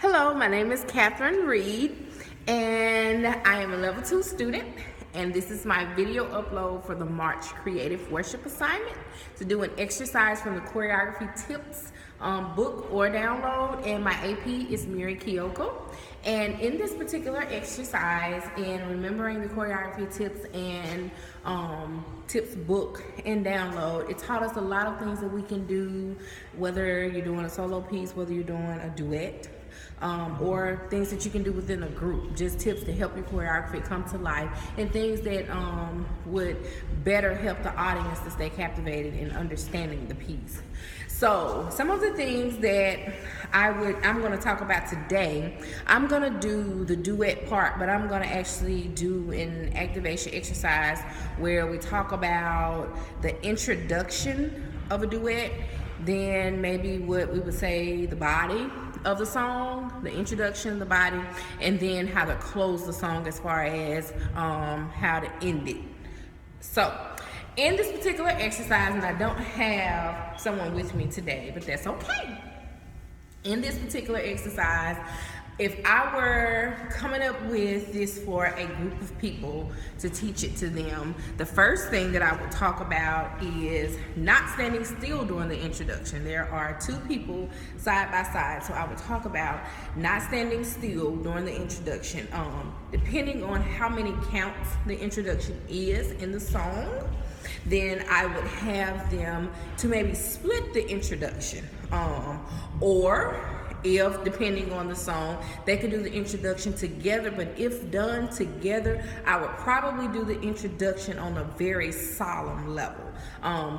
Hello, my name is Kathryn Reed, and I am a level 2 student, and this is my video upload for the March Creative Worship Assignment to do an exercise from the Choreography Tips book or download, and my AP is Miri Kyoko. And in this particular exercise, in remembering the choreography tips and tips book and download, it taught us a lot of things that we can do, whether you're doing a solo piece, whether you're doing a duet, or things that you can do within a group, just tips to help your choreography come to life, and things that would better help the audience to stay captivated in understanding the piece. So some of the things that I'm going to talk about today, I'm going to do the duet part, but I'm going to actually do an activation exercise where we talk about the introduction of a duet, then maybe what we would say the body of the song, the introduction, the body, and then how to close the song as far as how to end it. So in this particular exercise, and I don't have someone with me today, but that's okay. In this particular exercise, if I were coming up with this for a group of people to teach it to them, the first thing that I would talk about is not standing still during the introduction. There are two people side by side, so I would talk about not standing still during the introduction. Depending on how many counts the introduction is in the song, then I would have them to maybe split the introduction, or if, depending on the song, they could do the introduction together, but if done together, I would probably do the introduction on a very solemn level.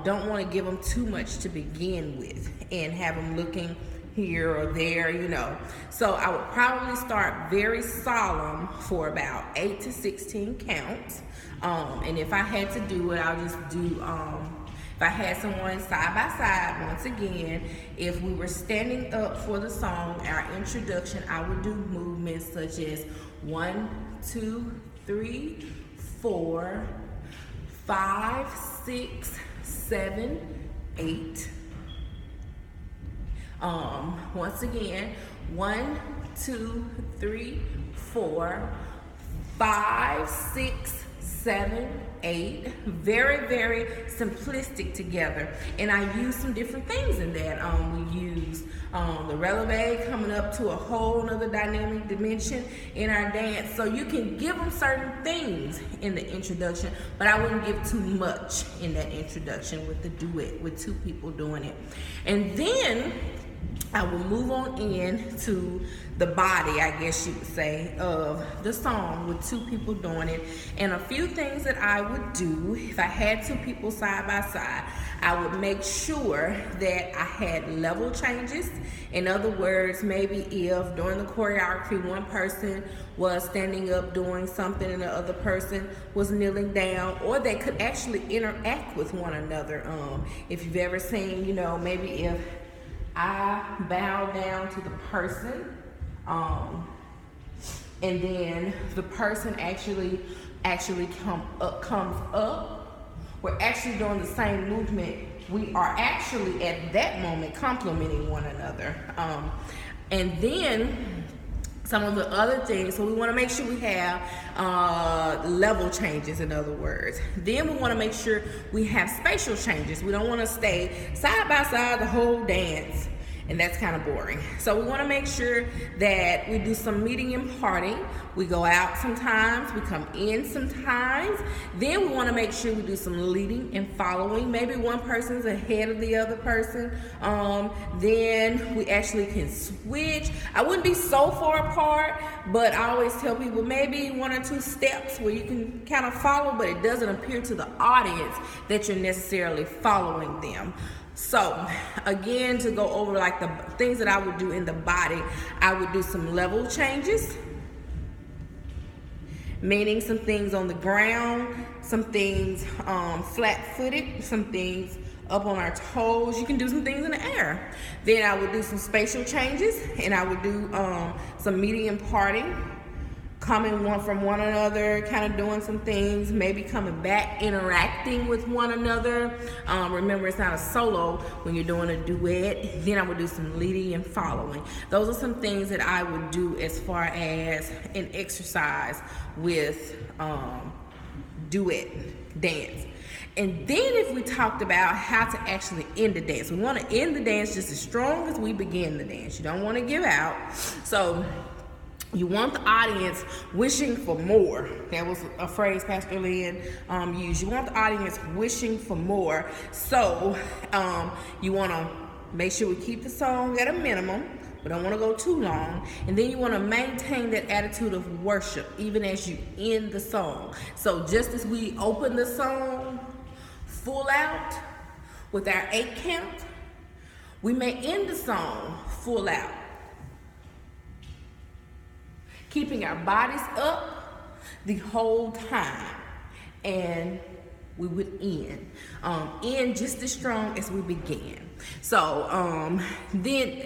Don't want to give them too much to begin with and have them looking here or there, you know. So I would probably start very solemn for about 8 to 16 counts. And if I had to do it, I'll just do if I had someone side by side, once again, if we were standing up for the song, our introduction, I would do movements such as 1, 2, 3, 4, 5, 6, 7, 8. Once again, 1, 2, 3, 4, 5, 6, 7, 8. Very, very simplistic together. And I use some different things in that. We use the releve coming up to a whole nother dynamic dimension in our dance. So you can give them certain things in the introduction, but I wouldn't give too much in that introduction with the duet, with two people doing it. And then I will move on in to the body, I guess you would say, of the song with two people doing it. And a few things that I would do if I had two people side by side, I would make sure that I had level changes. In other words, maybe if during the choreography one person was standing up doing something and the other person was kneeling down, or they could actually interact with one another. If you've ever seen, you know, maybe if I bow down to the person, and then the person actually comes up. We're actually doing the same movement. We are actually at that moment complimenting one another. And then some of the other things, so we want to make sure we have level changes, in other words. Then we want to make sure we have spatial changes. We don't want to stay side by side the whole dance, and that's kind of boring. So we want to make sure that we do some meeting and parting. We go out sometimes, we come in sometimes. Then we want to make sure we do some leading and following. Maybe one person's ahead of the other person. Then we actually can switch. I wouldn't be so far apart, but I always tell people maybe 1 or 2 steps where you can kind of follow, but it doesn't appear to the audience that you're necessarily following them. So again, to go over like the things that I would do in the body, I would do some level changes, meaning some things on the ground, some things flat-footed, some things up on our toes. You can do some things in the air. Then I would do some spatial changes, and I would do some medium parting, coming one from one another, kind of doing some things, maybe coming back, interacting with one another. Remember, it's not a solo when you're doing a duet. Then I would do some leading and following. Those are some things that I would do as far as an exercise with duet dance. And then if we talked about how to actually end the dance, we want to end the dance just as strong as we begin the dance. You don't want to give out. So you want the audience wishing for more. That was a phrase Pastor Lynn used. You want the audience wishing for more. So you want to make sure we keep the song at a minimum. We don't want to go too long. And then you want to maintain that attitude of worship even as you end the song. So just as we open the song full out with our 8 count, we may end the song full out, keeping our bodies up the whole time, and we would end just as strong as we began. So then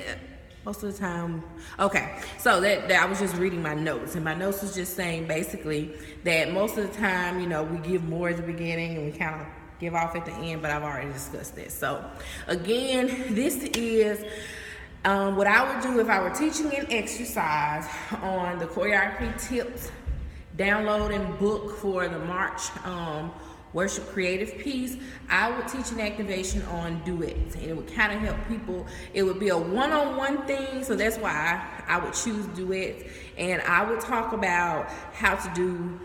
most of the time, okay, so that I was just reading my notes, and my notes was just saying basically that most of the time, you know, we give more at the beginning and we kind of give off at the end, but I've already discussed this. So again, this is what I would do if I were teaching an exercise on the choreography tips, download and book for the March worship creative piece. I would teach an activation on duets, and it would kind of help people. It would be a one-on-one thing, so that's why I would choose duets. And I would talk about how to do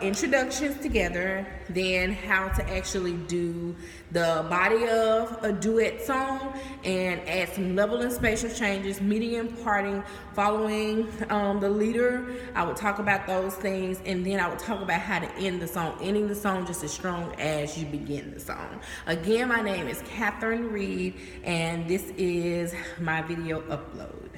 introductions together, then how to actually do the body of a duet song and add some level and spatial changes, meeting and parting, following the leader. I would talk about those things, and then I would talk about how to end the song, ending the song just as strong as you begin the song. Again, my name is Kathryn Reed, and this is my video upload.